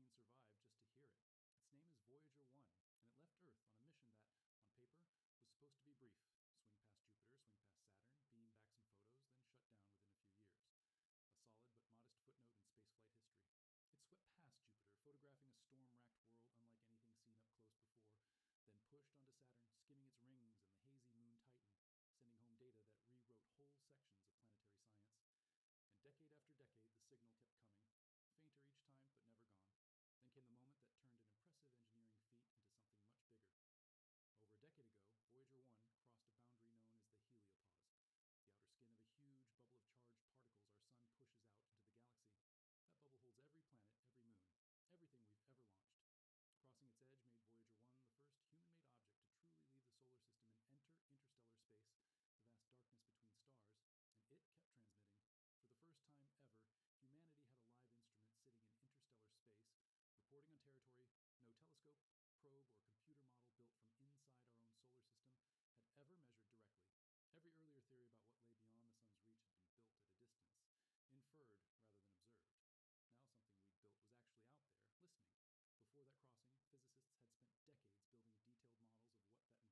survived just to hear it. Its name is Voyager 1, and it left Earth on a mission that, on paper, was supposed to be brief. Swing past Jupiter, swing past Saturn, beam back some photos, then shut down within a few years. A solid but modest footnote in spaceflight history. It swept past Jupiter, photographing a storm-racked world unlike anything seen up close before, then pushed onto Saturn, skimming its rings and the hazy moon Titan, sending home data that rewrote whole sections of planetary science. And decade after decade, the signal kept coming, fainter each time, but never gone. Then came the moment that turned an impressive engineering feat into something much bigger. Over a decade ago, Voyager 1 crossed a boundary known as the heliopause, the outer skin of a huge bubble of charged particles our sun pushes out into the galaxy. That bubble holds every planet, every moon, everything we've ever launched. Crossing its edge made Voyager 1 the first human-made object to truly leave the solar system and enter interstellar space, the vast darkness between stars, and it kept transmitting. For the first time ever, humanity had a live instrument sitting in interstellar space, reporting on territory no telescope, probe, or computer model built from inside our own solar system had ever measured directly. Every earlier theory about what lay beyond the sun's reach had been built at a distance, inferred rather than observed. Now something we'd built was actually out there, listening. Before that crossing, physicists had spent decades building detailed models of what that environment should look like. Not idle guesses, but rigorous, peer-reviewed work checked against everything astronomers could observe from Earth. Nearly all of it agreed. Interstellar space should be cold, thin, and largely calm, a sparse, quiet gas drifting between star systems without much happening. That was the textbook picture, the one baked into every simulation and paper written before a spacecraft actually got there to check. Voyager 1 flew straight into that supposedly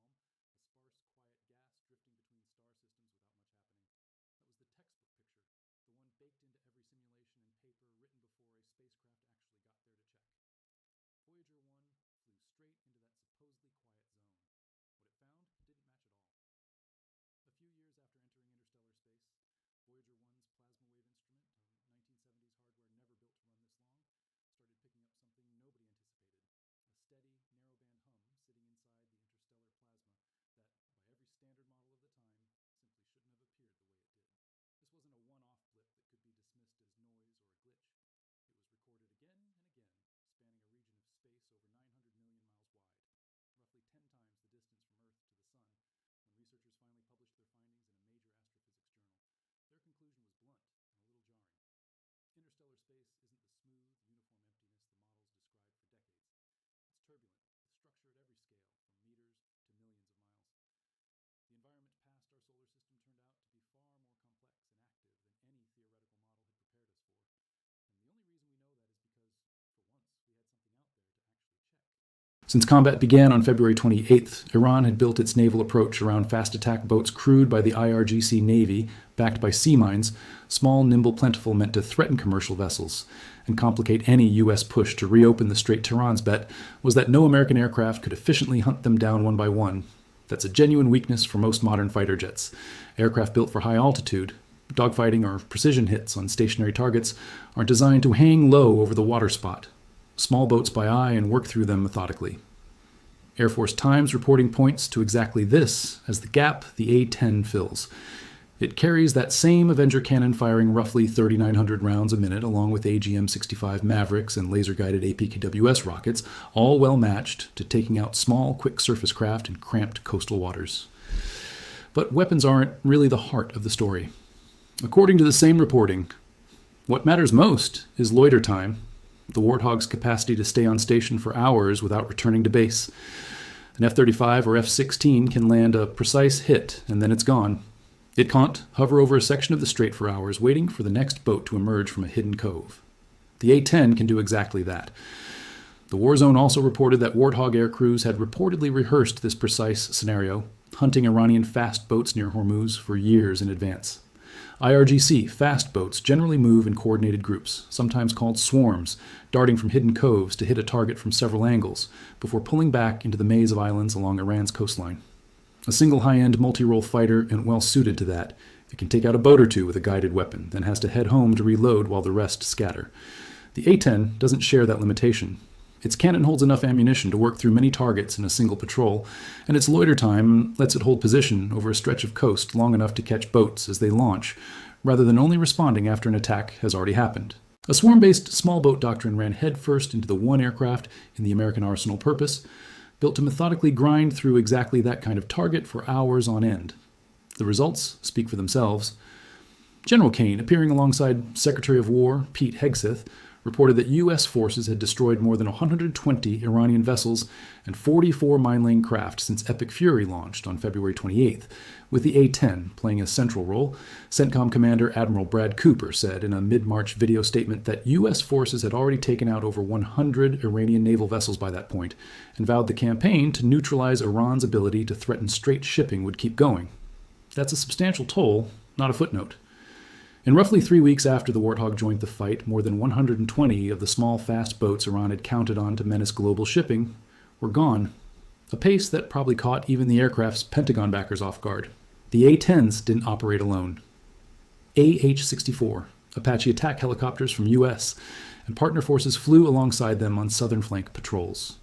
quiet zone. What it found didn't match at all. A few years after entering interstellar space, Voyager 1's plasma wave instrument, 1970s hardware never built to run this long, started picking up something nobody anticipated. A steady, narrowband hum sitting inside the interstellar plasma that, by every standard model of the time, simply shouldn't have appeared the way it did. This wasn't a one-off blip that could be dismissed as noise or a glitch. It was recorded again and again, spanning a region of space over 900 million miles wide, roughly 10 times the distance from Earth to the Sun. When researchers finally published their findings in a major astrophysics journal, their conclusion was blunt and a little jarring. Interstellar space isn't the smooth, uniform emptiness the models described for decades. It's turbulent, with structure at every scale, from meters to millions of miles. The environment past our solar system turned out to be far more complex and active than any theoretical model had prepared us for. And the only reason we know that is because, for once, we had something out there to actually check. Since combat began on February 28th, Iran had built its naval approach around fast attack boats crewed by the IRGC Navy, backed by sea mines, small, nimble, plentiful, meant to threaten commercial vessels and complicate any U.S. push to reopen the Strait. Tehran's bet was that no American aircraft could efficiently hunt them down one by one. That's a genuine weakness for most modern fighter jets. Aircraft built for high altitude, dogfighting or precision hits on stationary targets, are designed to hang low over the water spot. Small boats by eye and work through them methodically. Air Force Times reporting points to exactly this as the gap the A-10 fills. It carries that same Avenger cannon firing roughly 3,900 rounds a minute, along with AGM-65 Mavericks and laser-guided APKWS rockets, all well matched to taking out small, quick surface craft in cramped coastal waters. But weapons aren't really the heart of the story. According to the same reporting, what matters most is loiter time, the Warthog's capacity to stay on station for hours without returning to base. An F-35 or F-16 can land a precise hit, and then it's gone. It can't hover over a section of the strait for hours, waiting for the next boat to emerge from a hidden cove. The A-10 can do exactly that. The war zone also reported that Warthog air crews had reportedly rehearsed this precise scenario, hunting Iranian fast boats near Hormuz for years in advance. IRGC fast boats generally move in coordinated groups, sometimes called swarms, darting from hidden coves to hit a target from several angles, before pulling back into the maze of islands along Iran's coastline. A single high-end multi-role fighter and well-suited to that. It can take out a boat or two with a guided weapon, then has to head home to reload while the rest scatter. The A-10 doesn't share that limitation. Its cannon holds enough ammunition to work through many targets in a single patrol, and its loiter time lets it hold position over a stretch of coast long enough to catch boats as they launch, rather than only responding after an attack has already happened. A swarm-based small boat doctrine ran headfirst into the one aircraft in the American arsenal purpose, built to methodically grind through exactly that kind of target for hours on end. The results speak for themselves. General Kane, appearing alongside Secretary of War Pete Hegseth, reported that U.S. forces had destroyed more than 120 Iranian vessels and 44 mine-laying craft since Epic Fury launched on February 28th, with the A-10 playing a central role. CENTCOM Commander Admiral Brad Cooper said in a mid-March video statement that U.S. forces had already taken out over 100 Iranian naval vessels by that point, and vowed the campaign to neutralize Iran's ability to threaten straight shipping would keep going. That's a substantial toll, not a footnote. In roughly 3 weeks after the Warthog joined the fight, more than 120 of the small, fast boats Iran had counted on to menace global shipping were gone, a pace that probably caught even the aircraft's Pentagon backers off guard. The A-10s didn't operate alone. AH-64, Apache attack helicopters from U.S. and partner forces flew alongside them on southern flank patrols.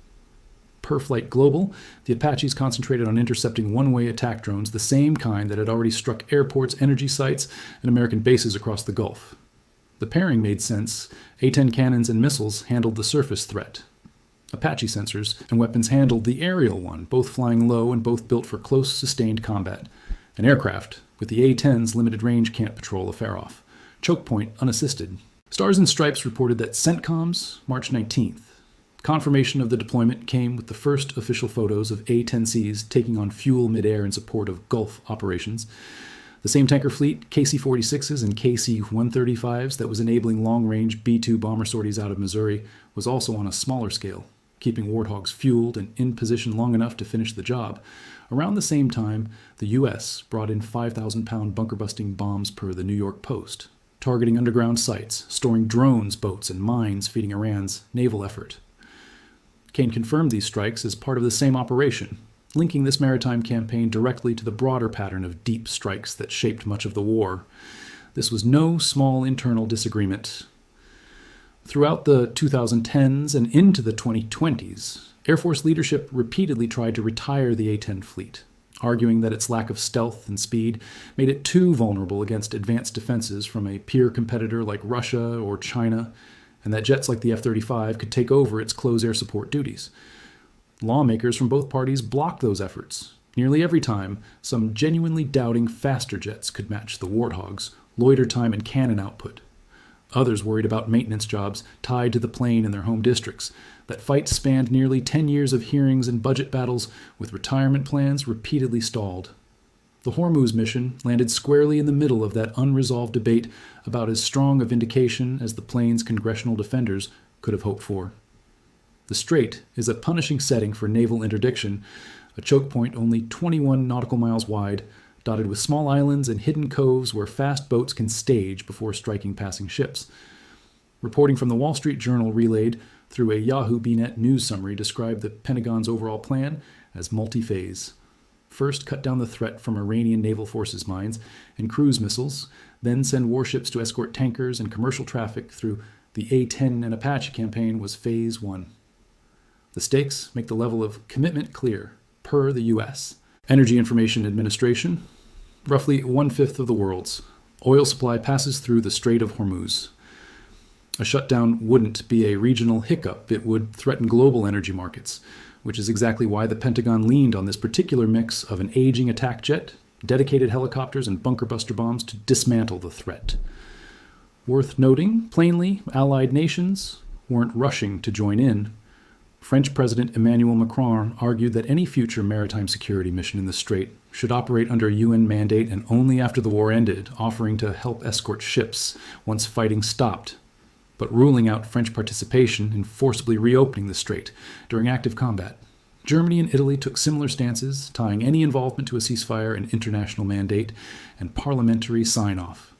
Per Flight Global, the Apaches concentrated on intercepting one-way attack drones, the same kind that had already struck airports, energy sites, and American bases across the Gulf. The pairing made sense. A-10 cannons and missiles handled the surface threat. Apache sensors and weapons handled the aerial one, both flying low and both built for close, sustained combat. An aircraft, with the A-10's limited range, can't patrol a fair-off. Choke point unassisted. Stars and Stripes reported that CENTCOM's March 19th. Confirmation of the deployment came with the first official photos of A-10Cs taking on fuel midair in support of Gulf operations. The same tanker fleet, KC-46s and KC-135s, that was enabling long-range B-2 bomber sorties out of Missouri, was also on a smaller scale, keeping Warthogs fueled and in position long enough to finish the job. Around the same time, the U.S. brought in 5,000-pound bunker-busting bombs per the New York Post, targeting underground sites, storing drones, boats, and mines feeding Iran's naval effort. Kane confirmed these strikes as part of the same operation, linking this maritime campaign directly to the broader pattern of deep strikes that shaped much of the war. This was no small internal disagreement. Throughout the 2010s and into the 2020s, Air Force leadership repeatedly tried to retire the A-10 fleet, arguing that its lack of stealth and speed made it too vulnerable against advanced defenses from a peer competitor like Russia or China, and that jets like the F-35 could take over its close air support duties. Lawmakers from both parties blocked those efforts. Nearly every time, some genuinely doubting faster jets could match the Warthogs, loiter time and cannon output. Others worried about maintenance jobs tied to the plane in their home districts. That fight spanned nearly 10 years of hearings and budget battles, with retirement plans repeatedly stalled. The Hormuz mission landed squarely in the middle of that unresolved debate, about as strong a vindication as the plane's congressional defenders could have hoped for. The Strait is a punishing setting for naval interdiction, a choke point only 21 nautical miles wide, dotted with small islands and hidden coves where fast boats can stage before striking passing ships. Reporting from the Wall Street Journal relayed through a Yahoo BNet news summary described the Pentagon's overall plan as multi-phase. First, cut down the threat from Iranian naval forces mines and cruise missiles, then send warships to escort tankers and commercial traffic through the A-10 and Apache campaign was Phase 1. The stakes make the level of commitment clear, per the U.S. Energy Information Administration, roughly one-fifth of the world's oil supply passes through the Strait of Hormuz. A shutdown wouldn't be a regional hiccup, it would threaten global energy markets, which is exactly why the Pentagon leaned on this particular mix of an aging attack jet, dedicated helicopters, and bunker buster bombs to dismantle the threat. Worth noting, plainly, allied nations weren't rushing to join in. French President Emmanuel Macron argued that any future maritime security mission in the Strait should operate under a UN mandate and only after the war ended, offering to help escort ships once fighting stopped, but ruling out French participation in forcibly reopening the Strait during active combat. Germany and Italy took similar stances, tying any involvement to a ceasefire and international mandate and parliamentary sign-off.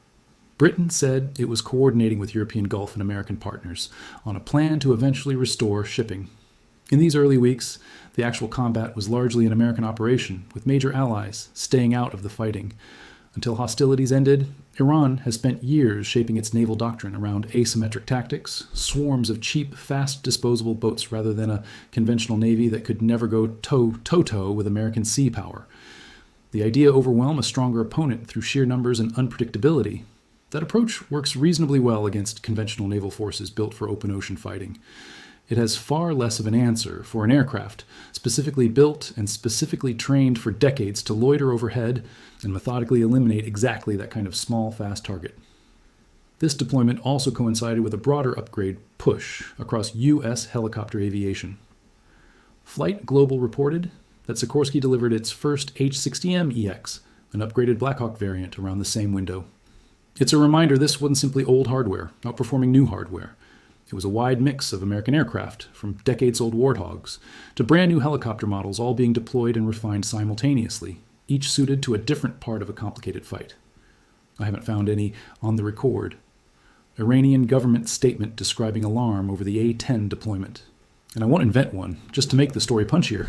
Britain said it was coordinating with European Gulf and American partners on a plan to eventually restore shipping. In these early weeks, the actual combat was largely an American operation, with major allies staying out of the fighting. Until hostilities ended, Iran has spent years shaping its naval doctrine around asymmetric tactics, swarms of cheap, fast, disposable boats rather than a conventional navy that could never go toe-to-toe with American sea power. The idea overwhelm a stronger opponent through sheer numbers and unpredictability. That approach works reasonably well against conventional naval forces built for open ocean fighting. It has far less of an answer for an aircraft, specifically built and specifically trained for decades to loiter overhead and methodically eliminate exactly that kind of small, fast target. This deployment also coincided with a broader upgrade push across U.S. helicopter aviation. Flight Global reported that Sikorsky delivered its first H-60M EX, an upgraded Black Hawk variant, around the same window. It's a reminder this wasn't simply old hardware, outperforming new hardware. It was a wide mix of American aircraft, from decades-old Warthogs to brand-new helicopter models, all being deployed and refined simultaneously, each suited to a different part of a complicated fight. I haven't found any on the record. Iranian government statement describing alarm over the A-10 deployment. And I won't invent one, just to make the story punchier.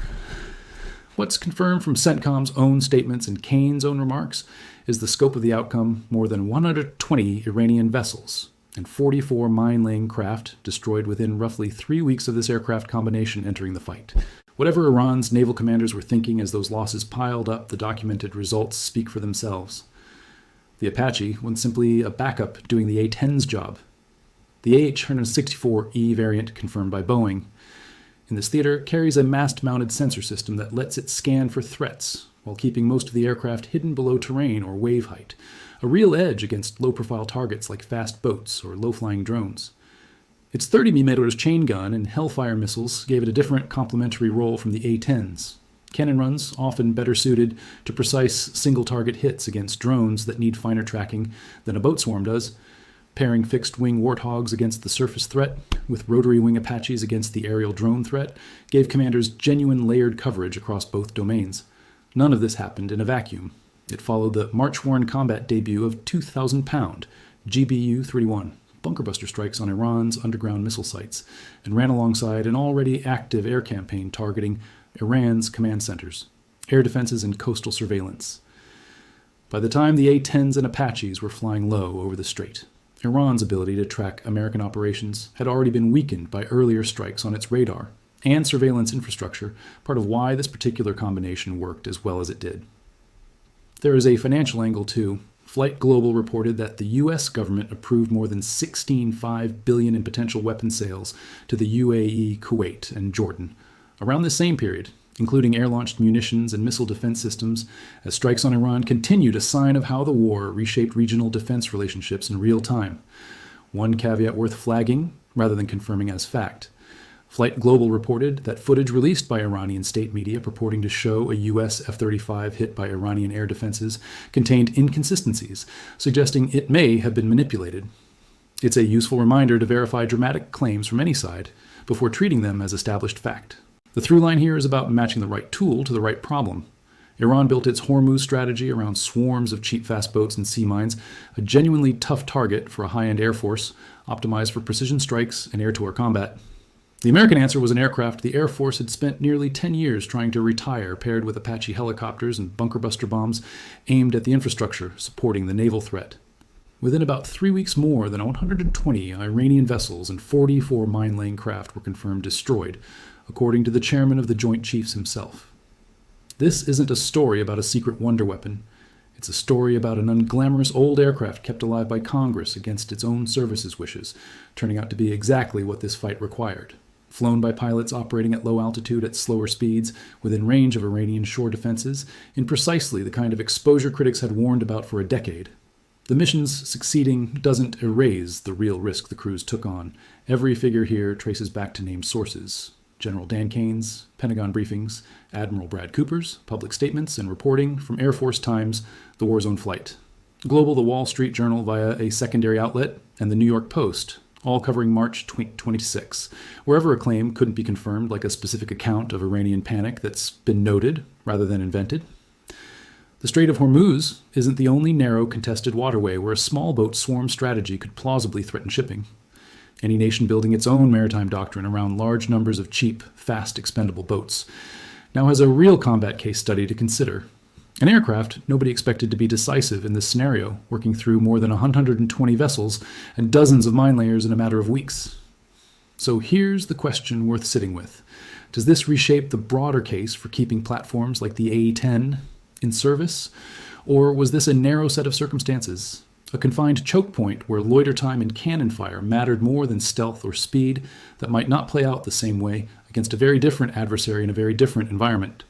What's confirmed from CENTCOM's own statements and Kane's own remarks is the scope of the outcome: more than 120 Iranian vessels and 44 mine-laying craft destroyed within roughly 3 weeks of this aircraft combination entering the fight. Whatever Iran's naval commanders were thinking as those losses piled up, the documented results speak for themselves. The Apache wasn't simply a backup doing the A-10's job. The AH-164E variant, confirmed by Boeing, in this theater, carries a mast-mounted sensor system that lets it scan for threats while keeping most of the aircraft hidden below terrain or wave height, a real edge against low-profile targets like fast boats or low-flying drones. Its 30mm chain gun and Hellfire missiles gave it a different complementary role from the A-10's. Cannon runs, often better suited to precise single-target hits against drones that need finer tracking than a boat swarm does, pairing fixed-wing Warthogs against the surface threat with rotary-wing Apaches against the aerial drone threat, gave commanders genuine layered coverage across both domains. None of this happened in a vacuum. It followed the March-worn combat debut of 2,000-pound GBU-31 bunker-buster strikes on Iran's underground missile sites, and ran alongside an already active air campaign targeting Iran's command centers, air defenses, and coastal surveillance. By the time the A-10s and Apaches were flying low over the strait, Iran's ability to track American operations had already been weakened by earlier strikes on its radar and surveillance infrastructure, part of why this particular combination worked as well as it did. There is a financial angle, too. Flight Global reported that the U.S. government approved more than $16.5 billion in potential weapon sales to the UAE, Kuwait, and Jordan around this same period, including air-launched munitions and missile defense systems, as strikes on Iran continued, a sign of how the war reshaped regional defense relationships in real time. One caveat worth flagging, rather than confirming as fact. Flight Global reported that footage released by Iranian state media purporting to show a U.S. F-35 hit by Iranian air defenses contained inconsistencies, suggesting it may have been manipulated. It's a useful reminder to verify dramatic claims from any side before treating them as established fact. The through line here is about matching the right tool to the right problem. Iran built its Hormuz strategy around swarms of cheap fast boats and sea mines, a genuinely tough target for a high-end air force, optimized for precision strikes and air-to-air combat. The American answer was an aircraft the Air Force had spent nearly 10 years trying to retire, paired with Apache helicopters and bunker-buster bombs aimed at the infrastructure supporting the naval threat. Within about 3 weeks more than 120 Iranian vessels and 44 mine-laying craft were confirmed destroyed, according to the chairman of the Joint Chiefs himself. This isn't a story about a secret wonder weapon. It's a story about an unglamorous old aircraft kept alive by Congress against its own service's wishes, turning out to be exactly what this fight required. Flown by pilots operating at low altitude at slower speeds, within range of Iranian shore defenses, in precisely the kind of exposure critics had warned about for a decade. The mission's succeeding doesn't erase the real risk the crews took on. Every figure here traces back to named sources. General Dan Kane's, Pentagon briefings, Admiral Brad Cooper's, public statements, and reporting from Air Force Times, the War Zone Flight. Global, the Wall Street Journal via a secondary outlet, and the New York Post, all covering March 2026. Wherever a claim couldn't be confirmed, like a specific account of Iranian panic that's been noted rather than invented. The Strait of Hormuz isn't the only narrow contested waterway where a small boat swarm strategy could plausibly threaten shipping. Any nation building its own maritime doctrine around large numbers of cheap, fast, expendable boats now has a real combat case study to consider. An aircraft nobody expected to be decisive in this scenario, working through more than 120 vessels and dozens of mine layers in a matter of weeks. So here's the question worth sitting with. Does this reshape the broader case for keeping platforms like the A-10 in service? Or was this a narrow set of circumstances? A confined choke point where loiter time and cannon fire mattered more than stealth or speed that might not play out the same way against a very different adversary in a very different environment.